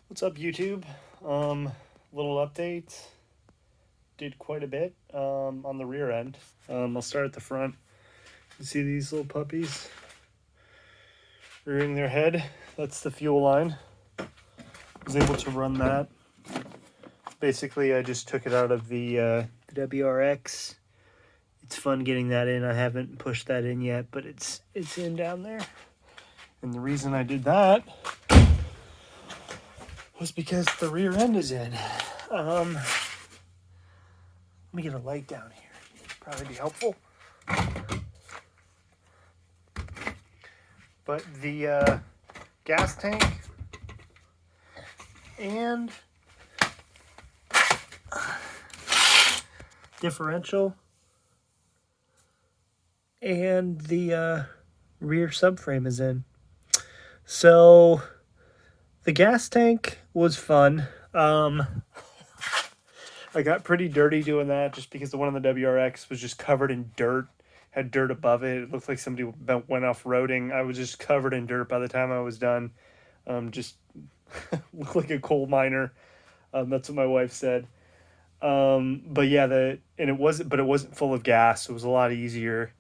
What's up, YouTube? Little update. Did quite a bit on the rear end. I'll start at the front. You see these little puppies rearing their head? That's the fuel line. I was able to run that. Basically, I just took it out of the WRX. It's fun getting that in. I haven't pushed that in yet, but it's in down there. And the reason I did that was because the rear end is in. Let me get a light down here. Probably be helpful. But the gas tank and differential and the rear subframe is in. So the gas tank was fun. I got pretty dirty doing that just because the one on the WRX was just covered in dirt, had dirt above it. It looked like somebody went off-roading. I was just covered in dirt by the time I was done. Just looked like a coal miner. That's what my wife said. But yeah, it wasn't full of gas. So it was a lot easier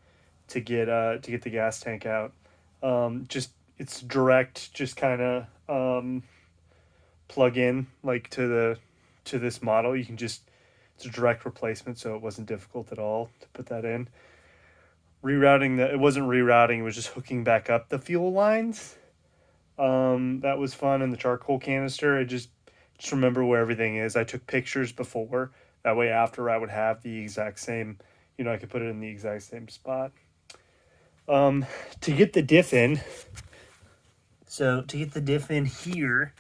to get the gas tank out. Just it's direct, just kind of plug in like to this model. You can just, it's a direct replacement, so it wasn't difficult at all to put that in. It wasn't rerouting, it was just hooking back up the fuel lines. That was fun. And the charcoal canister, I just remember where everything is. I took pictures before, that way after I would have the exact same, I could put it in the exact same spot. To get the diff in, here,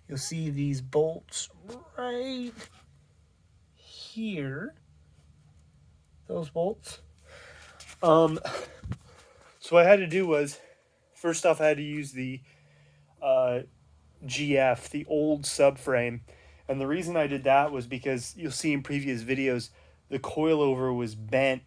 you'll see these bolts right here. Those bolts. So what I had to do was, first off, I had to use the GF, the old subframe. And the reason I did that was because you'll see in previous videos, the coilover was bent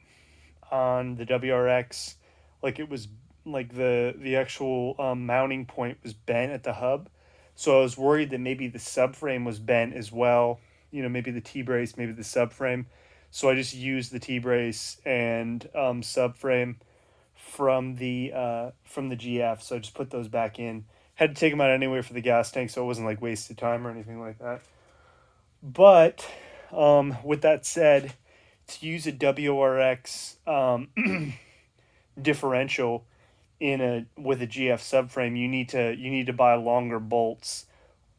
on the WRX. Like it was like the actual mounting point was bent at the hub. So I was worried that maybe the subframe was bent as well. Maybe the T-brace, maybe the subframe. So I just used the T-brace and subframe from the GF. So I just put those back in. Had to take them out anyway for the gas tank, so it wasn't like wasted time or anything like that. But with that said, to use a WRX differential with a GF subframe, you need to buy longer bolts.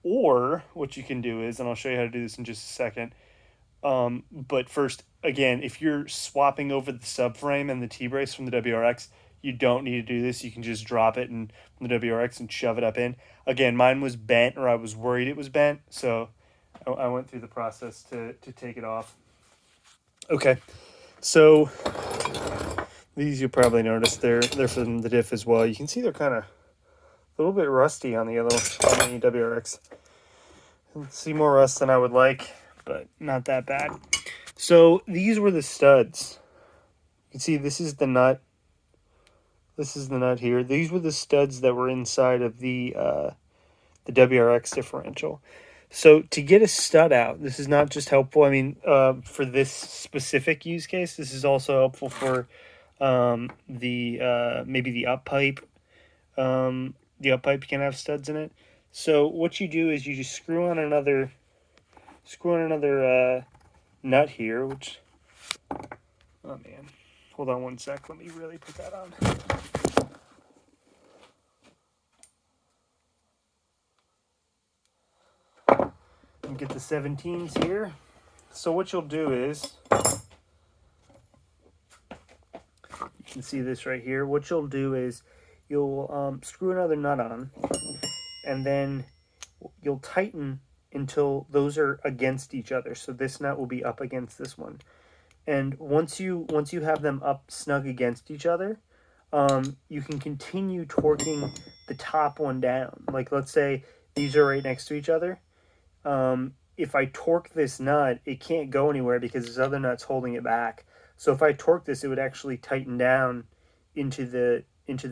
Or what you can do is, and I'll show you how to do this in just a second. But first, again, if you're swapping over the subframe and the T-brace from the WRX, you don't need to do this. You can just drop it from the WRX and shove it up in. Again, mine was bent, or I was worried it was bent, so I went through the process to take it off. Okay, so these you'll probably notice they're from the diff as well. You can see they're kind of a little bit rusty on the WRX. See more rust than I would like, but not that bad. So these were the studs. You can see this is the nut. This is the nut here. These were the studs that were inside of the WRX differential. So to get a stud out, this is not just helpful. I mean, for this specific use case, this is also helpful for maybe the up pipe. The up pipe can have studs in it. So what you do is you just screw on another nut here, which, oh man, hold on one sec. Let me really put that on. And get the 17s here. So what you'll do is, you can see this right here. What you'll do is you'll screw another nut on, and then you'll tighten until those are against each other. So this nut will be up against this one. And once you have them up snug against each other, you can continue torquing the top one down. Like let's say these are right next to each other. If I torque this nut, it can't go anywhere because this other nut's holding it back. So if I torque this, it would actually tighten down into the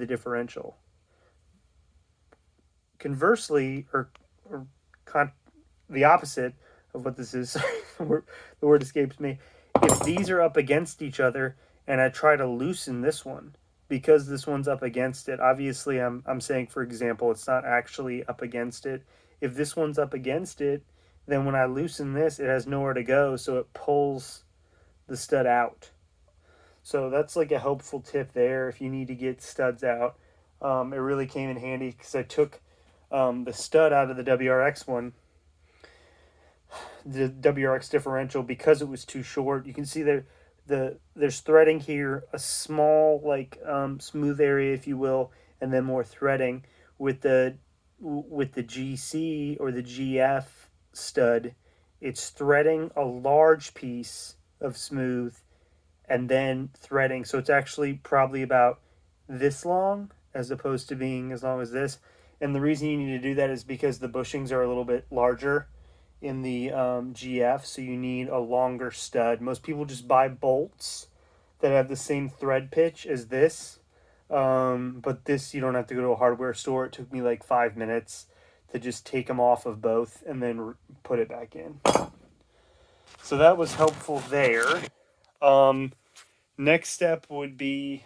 differential. Conversely, or or the opposite of what this is. The word escapes me. If these are up against each other and I try to loosen this one, because this one's up against it, obviously I'm saying, for example, it's not actually up against it. If this one's up against it, then when I loosen this, it has nowhere to go, so it pulls the stud out. So that's like a helpful tip there if you need to get studs out. It really came in handy because I took the stud out of the WRX one, the WRX differential, because it was too short. You can see there's threading here, a small like smooth area, if you will, and then more threading. With the GC or the GF stud, it's threading a large piece of smooth and then threading. So it's actually probably about this long as opposed to being as long as this. And the reason you need to do that is because the bushings are a little bit larger in the GF, so you need a longer stud. Most people just buy bolts that have the same thread pitch as this. But this, you don't have to go to a hardware store. It took me like 5 minutes to just take them off of both and then put it back in. So that was helpful there. Next step would be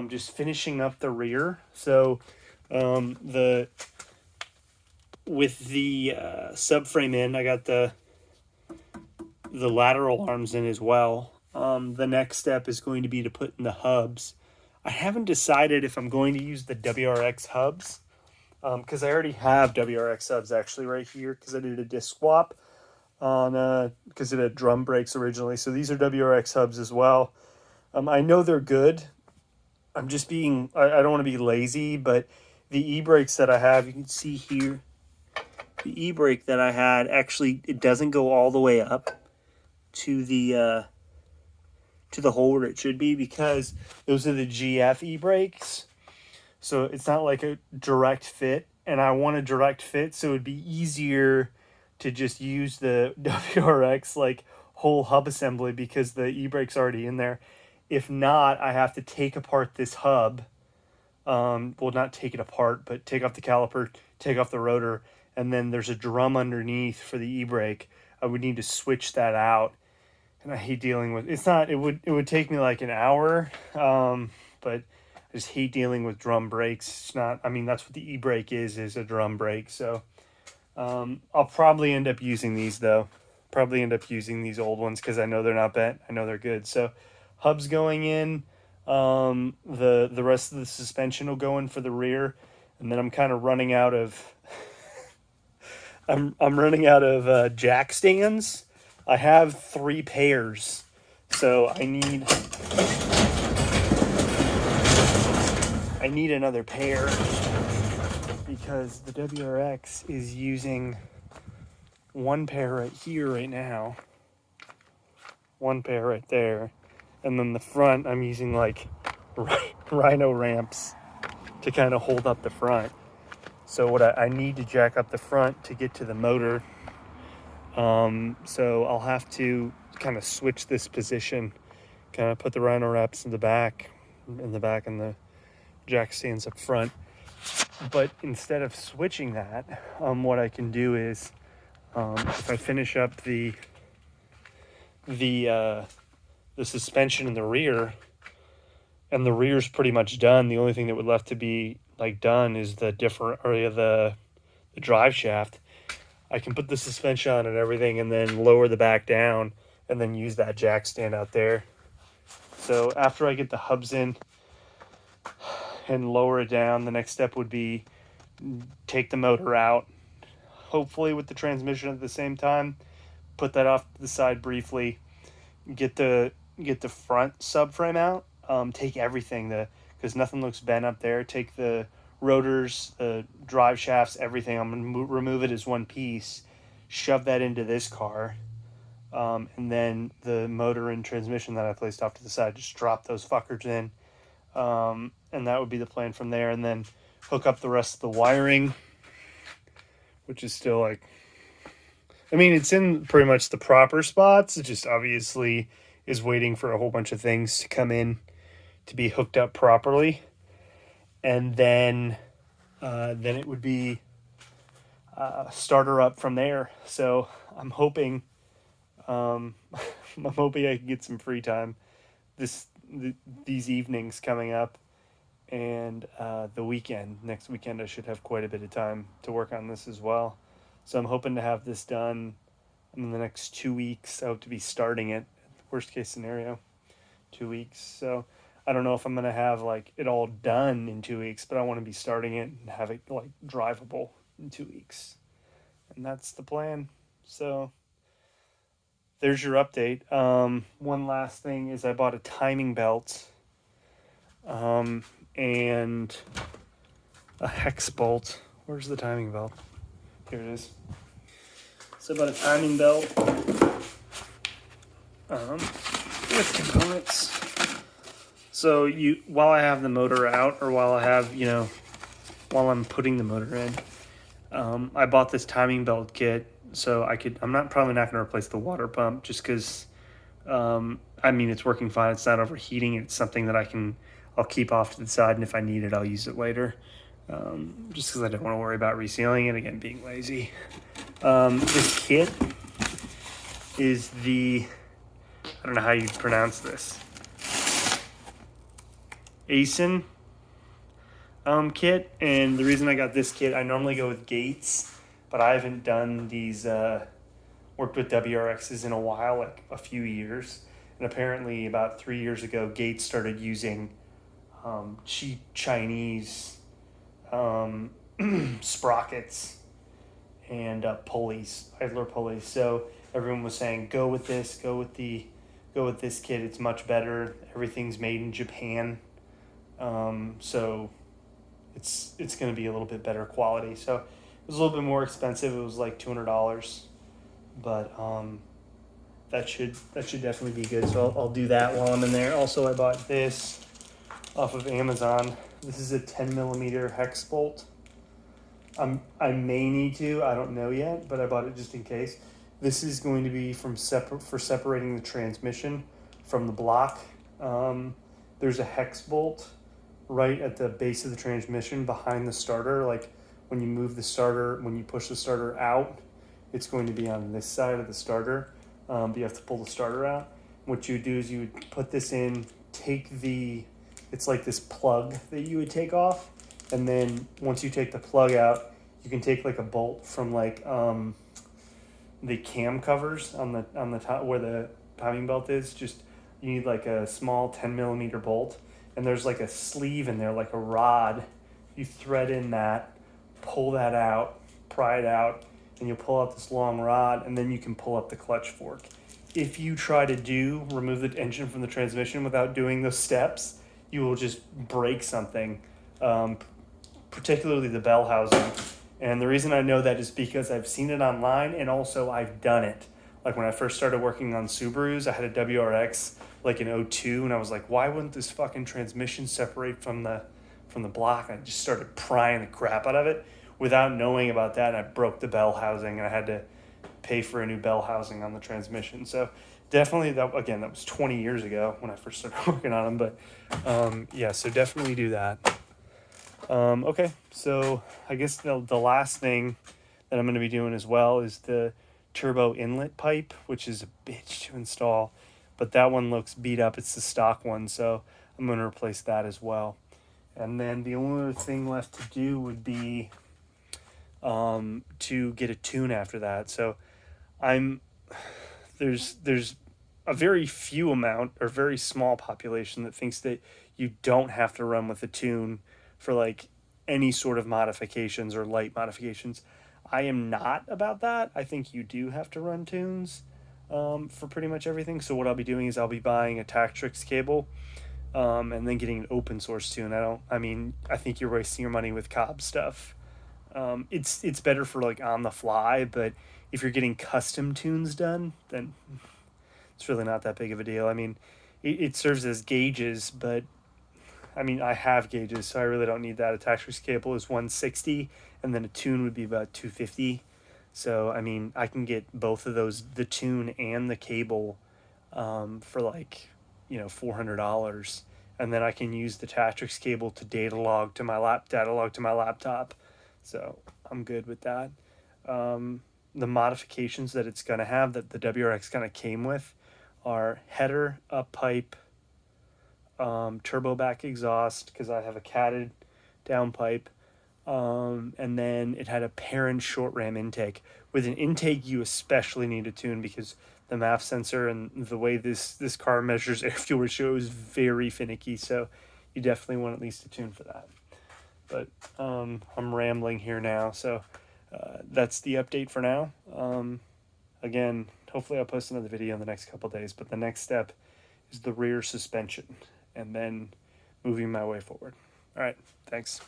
just finishing up the rear. So with the subframe in, I got the lateral arms in as well. The next step is going to be to put in the hubs. I haven't decided if I'm going to use the WRX hubs, because I already have WRX hubs actually right here, because I did a disc swap on because it had drum brakes originally. So these are WRX hubs as well. I know they're good. I'm just being, I don't want to be lazy, but the e-brakes that I have, you can see here, the e-brake that I had, actually, it doesn't go all the way up to the hole where it should be, because those are the GF e-brakes. So it's not like a direct fit, and I want a direct fit, so it'd be easier to just use the WRX like whole hub assembly because the e-brake's already in there. If not, I have to take apart this hub. Well, not take it apart, but take off the caliper, take off the rotor, and then there's a drum underneath for the e-brake. I would need to switch that out, and I hate dealing with. It's not. It would take me like an hour, but I just hate dealing with drum brakes. It's not. I mean, that's what the e-brake is a drum brake. So I'll probably end up using these though. Probably end up using these old ones because I know they're not bent. I know they're good. So hubs going in. The rest of the suspension will go in for the rear, and then I'm kind of running out of. I'm running out of jack stands. I have 3 pairs, so I need another pair because the WRX is using 1 pair right here right now, 1 pair right there, and then the front I'm using like rhino ramps to kind of hold up the front. So what I need to jack up the front to get to the motor. So I'll have to kind of switch this position, kind of put the rhino wraps in the back and the jack stands up front. But instead of switching that, what I can do is, if I finish up the suspension in the rear, and the rear's pretty much done. The only thing that would left to be like done is the drive shaft. I can put the suspension on and everything and then lower the back down and then use that jack stand out there. So after I get the hubs in and lower it down, the next step would be take the motor out, hopefully with the transmission at the same time, put that off to the side briefly, get the front subframe out, take everything, because nothing looks bent up there, take the rotors, the drive shafts, everything. I'm going to remove it as one piece, shove that into this car, and then the motor and transmission that I placed off to the side, just drop those fuckers in, and that would be the plan from there, and then hook up the rest of the wiring, which is still like, I mean, it's in pretty much the proper spots. It just obviously is waiting for a whole bunch of things to come in to be hooked up properly. And then it would be start her up from there. So I'm hoping, I'm hoping I can get some free time this these evenings coming up, and the weekend next weekend I should have quite a bit of time to work on this as well. So I'm hoping to have this done in the next 2 weeks. I hope to be starting it. Worst case scenario, 2 weeks. So I don't know if I'm gonna have like it all done in 2 weeks, but I want to be starting it and have it like drivable in 2 weeks, and that's the plan. So there's your update. One last thing is I bought a timing belt, um, and a hex bolt. Where's the timing belt? Here it is. So I bought a timing belt, with components. So while I have the motor out, or while I have, while I'm putting the motor in, I bought this timing belt kit so I'm probably not going to replace the water pump just because, I mean, it's working fine. It's not overheating. It's something that I'll keep off to the side, and if I need it, I'll use it later. Just because I don't want to worry about resealing it, again, being lazy. This kit is I don't know how you pronounce this, ASIN kit. And the reason I got this kit, I normally go with Gates, but I haven't done these, worked with WRXs in a while, like a few years. And apparently about 3 years ago, Gates started using cheap Chinese sprockets and pulleys, idler pulleys. So everyone was saying, go with this kit. It's much better. Everything's made in Japan. So it's going to be a little bit better quality. So it was a little bit more expensive. It was like $200, but that should definitely be good. So I'll do that while I'm in there. Also, I bought this off of Amazon. This is a 10 millimeter hex bolt. I may need to, I don't know yet, but I bought it just in case. This is going to be for separating the transmission from the block. There's a hex bolt right at the base of the transmission behind the starter. Like when you push the starter out, it's going to be on this side of the starter, but you have to pull the starter out. What you do is you would put this in, it's like this plug that you would take off, and then once you take the plug out, you can take like a bolt from like the cam covers on the top where the timing belt is. Just you need like a small 10 millimeter bolt, and there's like a sleeve in there, like a rod. You thread in that, pull that out, pry it out, and you'll pull out this long rod, and then you can pull up the clutch fork. If you try to remove the engine from the transmission without doing those steps, you will just break something, particularly the bell housing. And the reason I know that is because I've seen it online, and also I've done it. Like when I first started working on Subarus, I had a WRX like in '02, and I was like, why wouldn't this fucking transmission separate from the block? And I just started prying the crap out of it without knowing about that, and I broke the bell housing, and I had to pay for a new bell housing on the transmission. So definitely that was 20 years ago when I first started working on them. But yeah, so definitely do that. Okay, so I guess the last thing that I'm going to be doing as well is the turbo inlet pipe, which is a bitch to install, but that one looks beat up. It's the stock one, so I'm going to replace that as well. And then the only other thing left to do would be to get a tune after that. So there's a very few amount or very small population that thinks that you don't have to run with a tune for like any sort of modifications or light modifications. I am not about that. I think you do have to run tunes for pretty much everything. So what I'll be doing is I'll be buying a Tactrix cable, and then getting an open source tune. I think you're wasting your money with Cobb stuff. It's better for like on the fly, but if you're getting custom tunes done, then it's really not that big of a deal. I mean, it serves as gauges, but I mean, I have gauges, so I really don't need that. A Tactrix cable is 160, and then a tune would be about 250. So I mean, I can get both of those, the tune and the cable, for like, $400, and then I can use the Tactrix cable to data log to my laptop. So I'm good with that. The modifications that it's going to have, that the WRX kind of came with, are header, up pipe, turbo back exhaust, because I have a catted downpipe, and then it had a parent short ram intake. With an intake, you especially need to tune, because the MAF sensor and the way this car measures air fuel ratio is very finicky. So you definitely want at least a tune for that. But I'm rambling here now, so that's the update for now. Again, hopefully I'll post another video in the next couple days. But the next step is the rear suspension, and then moving my way forward. All right, thanks.